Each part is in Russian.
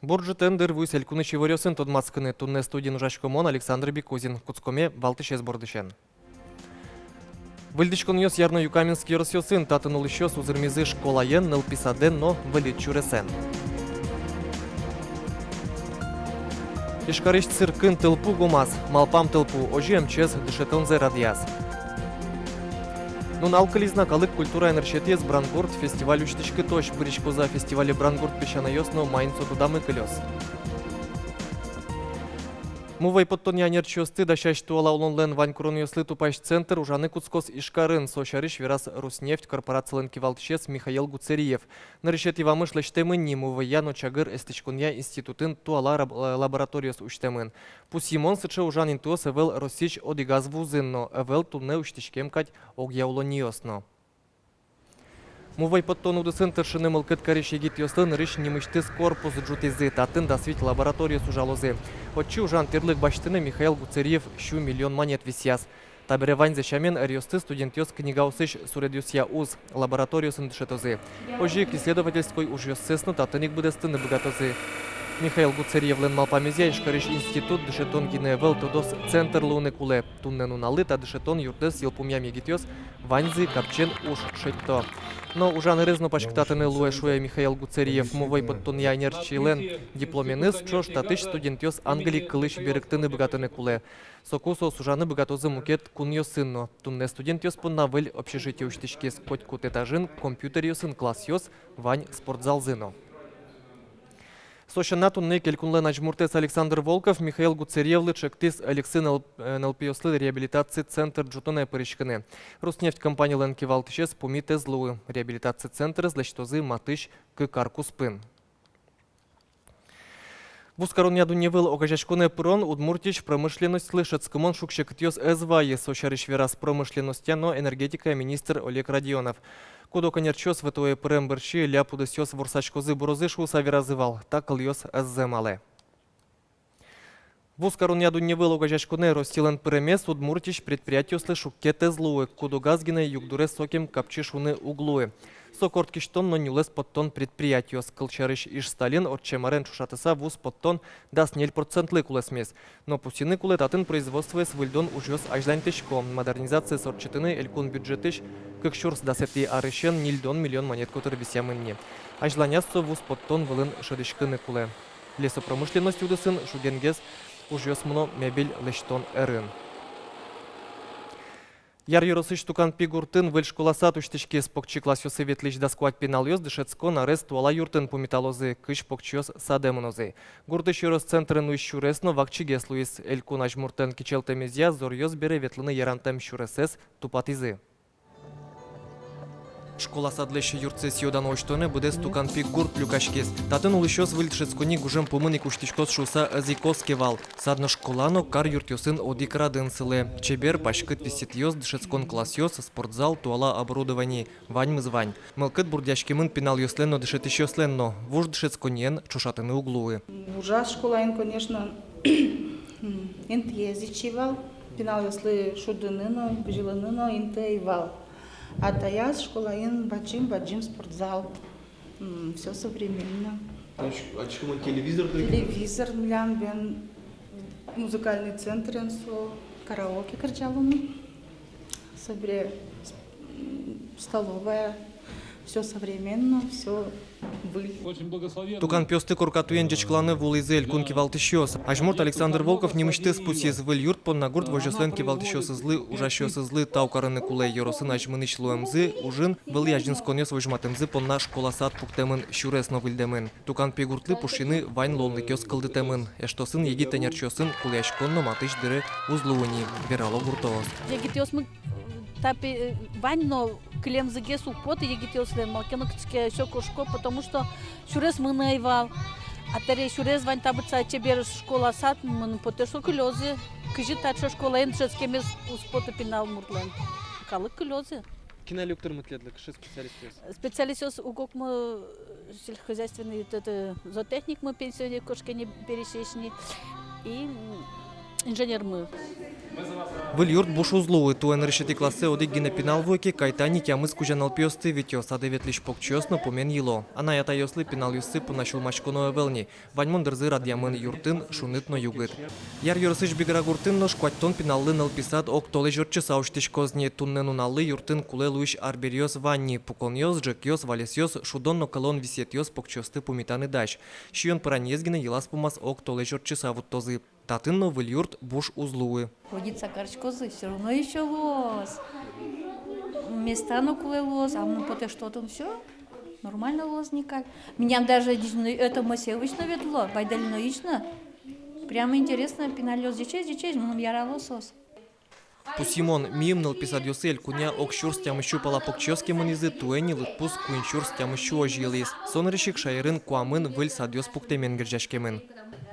Борджи тендер вуйсель кунычи варёсын тодмаскыны тунне студин ужашкомон Александр Бекозин, Куцкоме Валтышез бордышен. Выльдычкон ёс ярно Юкаменский ёрсёсын татынул ещё сузырмизы школаен ныл писаден, но вылет чуресен. Ишкарыш циркын тылпу гумас, малпам тылпу, ожи МЧС дышетонзе радиас. Нун алкализна калык культура энершетез Брангорд фестиваль учтышкы тош быричкоза фестивале Брангорд пешана ёсно майнцо тудамы кылёс. Мувай подтон янерчёсты дащащ туала улонлен вань крон ёслы тупащ центр ужаны Куцкос Ишкарын сошарыш верас Руснефть корпорациялен кивалтышес Михаил Гуцериев. Нарышет ивамыш лештемын не мувай яно чагыр эстичкунья институтын туала лабораториос учтемын. Пусимон сыча ужан интуос эвел Росич одигаз вузынно, эвел тунне учтышкемкать огьяулониосно. Мувай подтон удысын тыршыны мылкыт кариш егит ёслын рыш немыштыз корпус джутезы татын дасвить лаборатория сужалозы. Отчи ужан терлык баштыны Михаил Гуцериев щу миллион монет висяс. Табере вань зачамен рёсты студент ёс книгаусыш суредюсья уз лабораторию сындышетозы. Ожи к исследовательской уж ёссесну татыник будестыны богатозы. Михаил Гуцериев лен малпамезия ишкариш институт дышетон гиневел тодос центр луны куле. Туннену налыта дышетон юрдес елпумьям егитёс ваньзы капчен уж шетто. Но ужан рызно пачктатыны луэшуя Михаил Гуцериев мувай подтон янерчилен дипломеныз чош татыш студентёс Англии кылыш беректыны богатыны куле. Сокусо сужаны богатозы мукет куньё сынно. Тунне студентёс поннавыль общежитие уштышкес коть кут этажын компьютерёсын класс ёс вань спортзал зыно. Сошана тунне келькунлен ажмуртес Александр Волков, Михаил Гуцериев лычектис Алексы НЛП-ёслы реабилитации центр джутоне паричкыны. Руснефть компания лен кивалтышес пумите злуы. Реабилитации центр злащитозы матыш к каркуспын. Бускарон яду не был огажашконе прон удмуртич промышленность слышит скомон шукшектёс эзвае сошариш верас промышленностя, но энергетика министр Олег Родионов. Кудо конерчос в этое премберчи ляпудосёс ворсачкозы борозышу саверазывал, так льёс эзземале. Бускарон яду не был огажашконе ростилен премес удмуртич предприятие слышу кете злуы, кудо газгине югдуре соким капчишуны углуы. Сокорткиштон, но не лез подтон предприятие. Скалчарыш иш Сталин от чемарен чушатыса вуз подтон даст 0% кулесмес. Но пусины кулетатын производство с выльдон ужёс ажлань тышко. Модернизация сорчатыны элькун бюджетыш, как шурс дасети арышен нильдон миллион монет котыр висямынне. Ажланясцо вуз подтон вылын шадышкыны куле. Лесопромышленность удысын шугенгез ужёс мно мебель лештон эрын. Яр юросыш тукан пигуртын выль школаса туштышке спокчи классёсы ветлич доскуать пенал ёс дышецко нарез туала юртын пумиталозы кыш покчёс садемонозы. Гурдыш юрос центрын уйщуресно вакчигес луис элькун ажмуртын кичелтемезия зор ёс бере ветлыны ярантем щуресес тупатизы. Школа садлеши юрцес йодан оштоне буде стукан пик гурт люкашкес. Татын улышос выльдшецкони гужем помыни куштишкос шуса азикоске вал. Садно школано кар юртёсын одик радынсыле. Чебер пашкыт висит йос дышецкон класс йос спортзал туала оборудований. Вань мызвань. Мылкыт бурдяшкемын пенал йосленно дышетыш йосленно. Вуж дышецконен чушатыны углуы. Ужас школаин, конечно, инт езичивал. Пенал йослы шудыныно, бжилыныно, инт ивал. А таяс школаин баджим спортзал. Все современно. А чему телевизор? Телевизор, млян, бен музыкальный центр, караоке карджалуны. Собре столовая. Все современно, все выль. Тукан пёсты куркатуен дечкланы вулизель кун кивалтышёс. Ажмурт Александр Волков немышты спусез выль юрт понна гурт вожеслен кивалтышёс злы, ужащёс злы таукарыны кулей йоросын ажмыныч луэмзы, ужин был яждинсконёс вожматымзы понна школасат пуктемын щуресно выльдемын. Тукан пегуртлы пушины вайн лонлыкёс кылдытемын. Эштосын егитенерчёсын куляшконно матыш дыры узлуыни верало гуртоос. Тапи ванно клемзыге супот егитёслен малкенокцке сёкошко, потому что шурес мынайвал. А тере шурес вань табыца чебер школа сад мын потешо клёзы. Кыжи тачо школа эншескемес успота пинал муртлен. Калы клёзы. Кина люктор мытледлик, ши специалист ёс. Специалист угок мы сельскохозяйственный зоотехник мы пенсионер кошки не пересечни и инженер мы. Выл юрт буш узловый, туэн решети классы одик гине пенал войки, кайтани кямыз кужанал пьёсты, витё садевет лишь покчёс, но помен ело. Она ята ёслы пенал юсы поначал мачконо эвелни. Ваньмон дырзы радьямын юртын, шунытно югыт. Яр юрсыш бигра гуртын, но шкваттон пеналлы нылписат ок толы жёрчы сауштиш козни туннену наллы юртын куле луиш арберьёс ванни, пукон ёс, джек ёс, валес ёс, шудон но колон висет ёс покчёсты пумитаны дач. Шион паранезгине елас пумас ок толы жёрчы савут тозы. Татынно выл юрт буш узлуы. Родится корчкозы, все равно еще лос. Места нукулы лос, а ну потому что там все нормально лос никак. Меня даже это масевично ветло, байдалиноично. Прямо интересно, пеналёс дичей, мном яра лосос. Пусимон мием нылписад ёсель куня окшур стямыщу пала покчёски манизы туэни лытпус куинчур стямыщу ожилис. Сонрышик шайрын куамын выль садёс пуктемен гиржашкемын.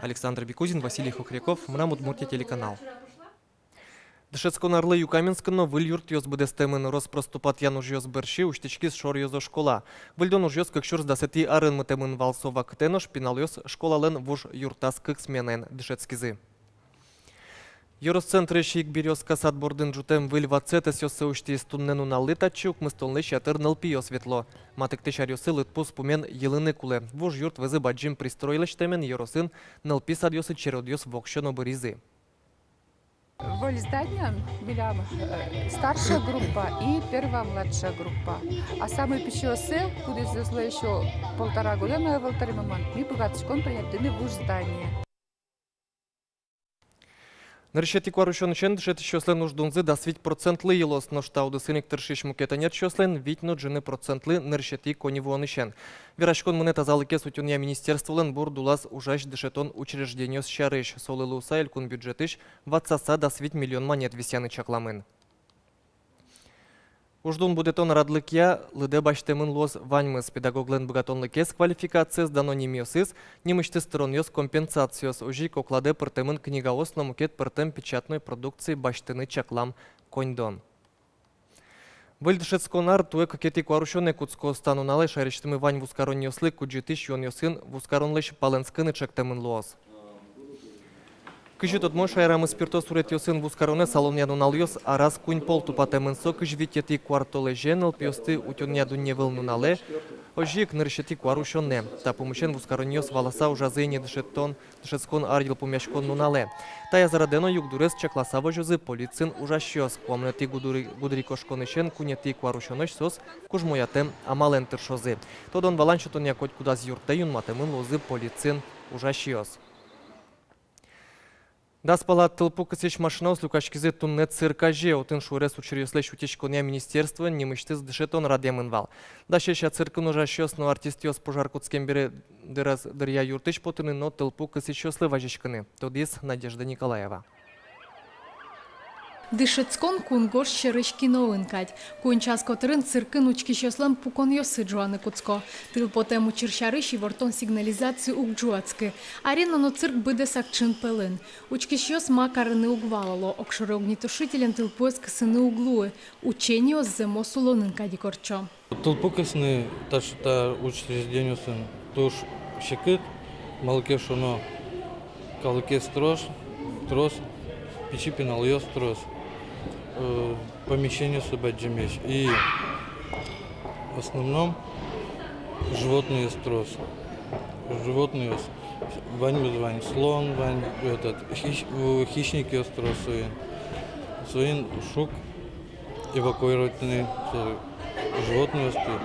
Александр Бекузин, Василий Хохряков, Мрам Удмуртия телеканал. Дышецконарлы Юкаменскно выл юрт ёс бдестемын роспроступат януж ёс бырши уштичкис шор ёзо школа. Выльдон уж ёс кыкшур сдасети арын мытемын валсова ктенош пинал ёс школален вуж юртас кыксменен дышецкизы. Юросцентры шик берёзка садбордын жутем выль вацетес ёсы ушти стуннену наллы тачук мыстолны шатыр нылпи ёс ветло. Матыкты шар ёсы лытпус пумен елыны куле. Вуж юрт вызы баджим пристроилыштемен юросын нылпи сад ёсы черод ёс вокшено быризы. В здания была старшая группа и первая младшая группа. А самый пищевый куда зашло еще 1,5 года, но я в алтаре момент. Мы богатышком приятны в здание. Нарешети кварушон чен дышет щослен нуждунзы дасвить процентлы елос, но штауды сыник тыршиш мукетанер щослен вить но джины процентлы нарешети коневуаны чен. Верашкон мыне тазалыке сутюния министерстволен бурдулас ужащ дышетон учреждение с щарыш, солылы усайль кун бюджетыш ватсаса дасвить миллион монет висяны чакламын. Уждун будетон радлыкья лыде баштемын лоз ваньмыз педагоглен богатонлыкес квалификациес дано немиосыз, немышты стороньёс компенсациос ужи кокладе пыртемын книгаос намукет пыртем печатной продукции баштыны чаклам коньдон. Выльдышецконар туэ какети куарушоне куцко станунале шариштымы вань вускароньёслы куджитыш ён ёсын вускаронлыш паленскыны чактемын лоз. Кыжи тот мой шайрамы спирто сурет ёсын вускароне салон яду налёс, а раз кунь пол тупатемын со кыж витети квартоле женел пьёсты утён яду не выл нуле, ожик ныршети куарушоне. Та помышен вускароньёс валаса ужазыне дышеттон, дышецкон ардил помяшкон нуле. Та я зарадено югдурес чакласа вожозы полицин ужащёс, комнети гудри кошконышен кунети куарушоныш сос кужмоятем амален тыршозы. Тодон валанчотон якоть кудаз юртеюн матемын лозы полицин ужащёс. Даспала тылпу кысыч машина слюкашкизе туннет циркаже, отын шурес учерёслеш утечконя министерства немыштыз дышетон радемын вал. Дашеша циркын ужащёс, но артист ёс пожар куцкен бере дыраз дырья юртыч потыны, но тылпу кысыч ёслы важечкыны. Тодис Надежда Николаева. Дышецкон кунгош щерышки новинкать. Кунчас котрин циркин учки щослам пукон йосы джуаны куцко. Тыл потем учиршарыши вортон сигнализацию ук джуацки. Арена но цирк быде сакчин пелын. Учки щос макарыны угвалало. Окшоры огнетушителен тыл поиск сыны углуы. Учение земо сулонынкади корчо. Тыл покысны та учреждение сын. Туш щекыт, малке шуно. Калыке трос, печи пенал йос трос. Помещение субаджимеш. И в основном животные строс. Животные вань, слон, вань, хищники стросуют. Своин шук эвакуированные животные строс.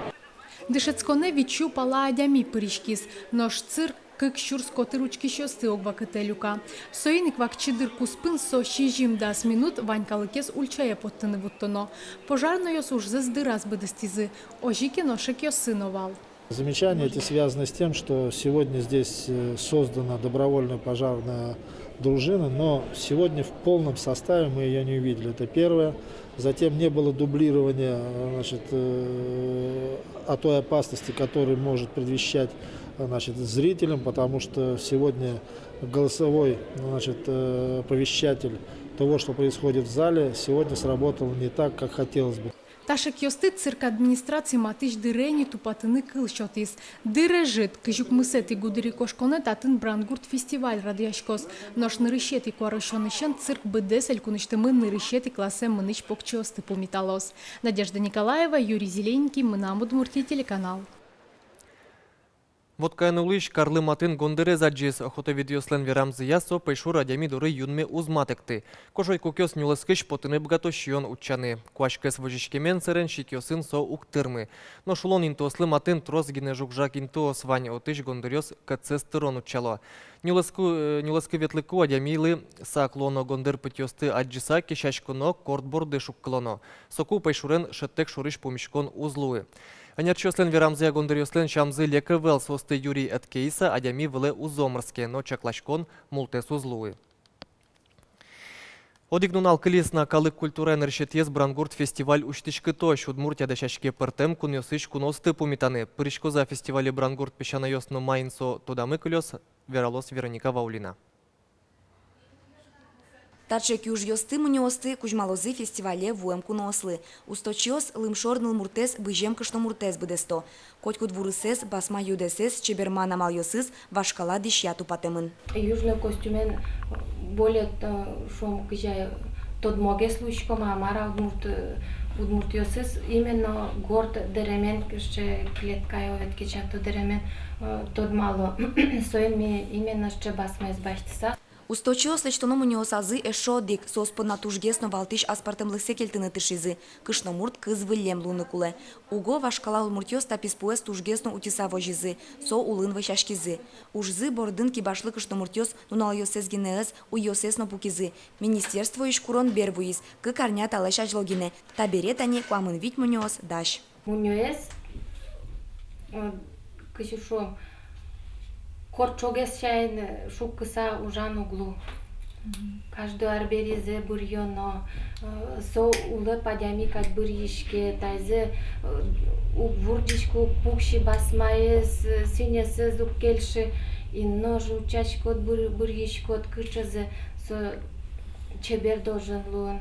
Дышецконе вичу пала адями пыришкис, нож цирк кык щурско тыручки щосты огвакытелюка. Соиник вакчидыр куспын со щижим дас минут ванькалыкес ульчая поттыны вуттоно. Пожарно ёс уж заздыраз быдыстизы, ожики ношек ёс сыновал. Замечания эти связаны с тем, что сегодня здесь создана добровольная пожарная дружина, но сегодня в полном составе мы ее не увидели. Это первое. Затем не было дублирования о той опасности, которую может предвещать зрителям, потому что сегодня голосовой оповещатель того, что происходит в зале, сегодня сработал не так, как хотелось бы. Ташек йости цирк администрации матыш дырени тупатыны кыл шотис. Дырежит, кыжук мысет и гудыри кошконет атын Брангурт фестиваль радяшкос. Нош нырышет и куарышонышен цирк быдесель куныштымы нырышет и классе мыныш покчосты пумиталос. Надежда Николаева, Юрий Зелененький, Мынам Удмуртия, телеканал. Вот кайнулыш Карлы Матын гондыре заджис охота видеослен верамзы ясо пейшу радями дуры юнме узматекты. Кожой кукёс нюлескыш потыны бгатощион учаны. Куашкес вожишкемен сырен шикёсын со уктырмы. Но шулон интослы Матын трос гине жукжак интоос вань отыш гондырёс кацестырон учало. Нюлескі ветлику адямілы саклоно гондыр пытёсты аджиса кешашконо кордборды шукклоно. Соку пейшурен шеттек шуриш помешкон узлуы. Анерчослен верамзыя гондырёслен шамзы лекывел состы Юрий Эткейса адями вылы узомрске, но чаклашкон мултес узлуы. Одигнунал кылис на калык культура энершетез Брангурт фестиваль уштишкы тош Удмуртияда шашке пыртем кунёсыш куносты пумитаны. Пырышко за фестивале Брангурт пешанайосно майнсо тодамы кылёс вералос Вероника Ваулина. Тачек юж йосты муньосты кужмалозы фестивале вуэм кунослы. Усточиос лымшорныл муртес быжем кышно муртес быдесто. Котьку двурысес басма юдесес чебермана малйосыз вашкала дишья тупатемын. Южный костюмен более шом кыжай тот могес лучком амара удмуртиосыз именно горд деремен кыше клеткай овет кичато деремен тот мало соем именно ще басма избаштиса. Усточиос лечтоно муньосазы эшо дик соспо натужгесно валтиш аспартем лысе кельтыны тышизы. Кышно мурт кыз вылем луны куле. Уго вашкала улмуртиос тапис пуэс тужгесно утиса вожизы. Со улын вышашкизы. Ужзы бордын кибашлы кышно муртиос нунал йосес гинеэс у йосесно пукизы. Министерство ишкурон бервуиз. Кы карня талеш ажлогине. Таберет они куамын вить муньос даш. Муньоэс кышишо Корчогес шайн шуккыса ужан углу. Каждый арберизе бурьоно, со улы падями как бурьишке, тайзе вурдишку пукши басмаес, синесе зуккельши, и нож учачкот бурьишкот кычазе, со чебер должен лун.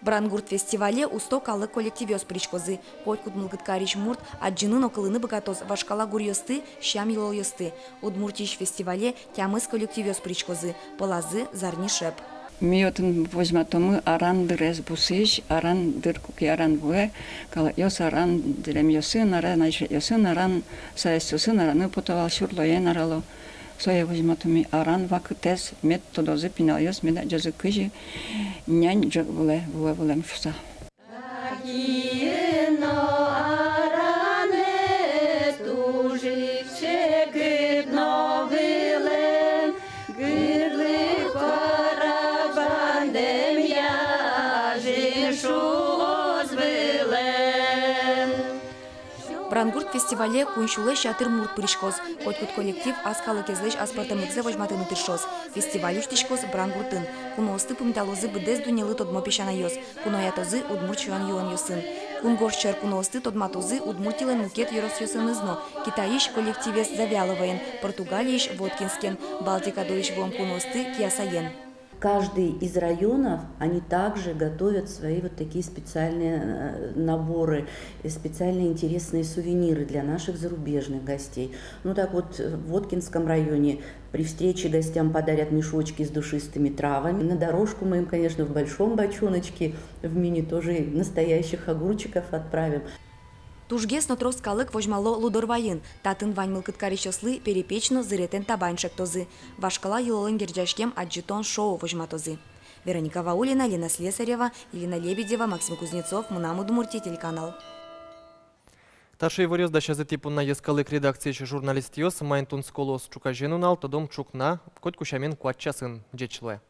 Брангурт фестивале усто калы коллективёс причкозы. Котькут мылгыткарич мурт аджинын окылыны богатоз вашкала гурьосты, щам йолойосты. Удмуртиш фестивале тямыс коллективёс причкозы. Полазы зарни шеп. Миотын возьматомы аран дырез бусыш, аран дыркуки аран буэ, кала йос аран дырем йосын, аран айшет йосын, аран саес йосын, араны потовал шурлоен арало. Соя возьматоми аран вакытес мет тодозы пинал йос, меда жазы кыжи, нянь жок булем шуса. Брангурт фестивале куншуле шатыр мурт пришкоз. Котькут коллектив аскалы кезлеш аспартамыкзе вожматыны тыршоз. Фестиваль уштишкоз Брангуртын. Куносты пумиталозы быдез дунелы тодмо пешанайоз. Куноятозы удмурт шуан юан йосын. Кунгоршчар куносты тодматозы удмуртилен мукет йорос йосынызно. Китаиш коллективес завялываен. Португалииш Воткинскен. Балтика доиш вом куносты киясаен. Каждый из районов, они также готовят свои вот такие специальные наборы, специальные интересные сувениры для наших зарубежных гостей. Ну так вот, в Воткинском районе при встрече гостям подарят мешочки с душистыми травами. На дорожку мы им, конечно, в большом бочоночке, в мини тоже настоящих огурчиков отправим. Тужгесно трос калык вожмало лудорвайын. Татын вань мылкыткарищослы перепечно зыретен табаншек тозы. Вашкала йололын герджашкем аджитон шоу вожматозы. Вероника Ваулина, Лена Слесарева, Елена Лебедева, Максим Кузнецов, Мынам Удмуртия, телеканал. Ташей ворез даща за типу на ескалык редакции журналист йос, майнтун сколос чукаженунал, тодом чукна, коть кушамен куатчасын джечле.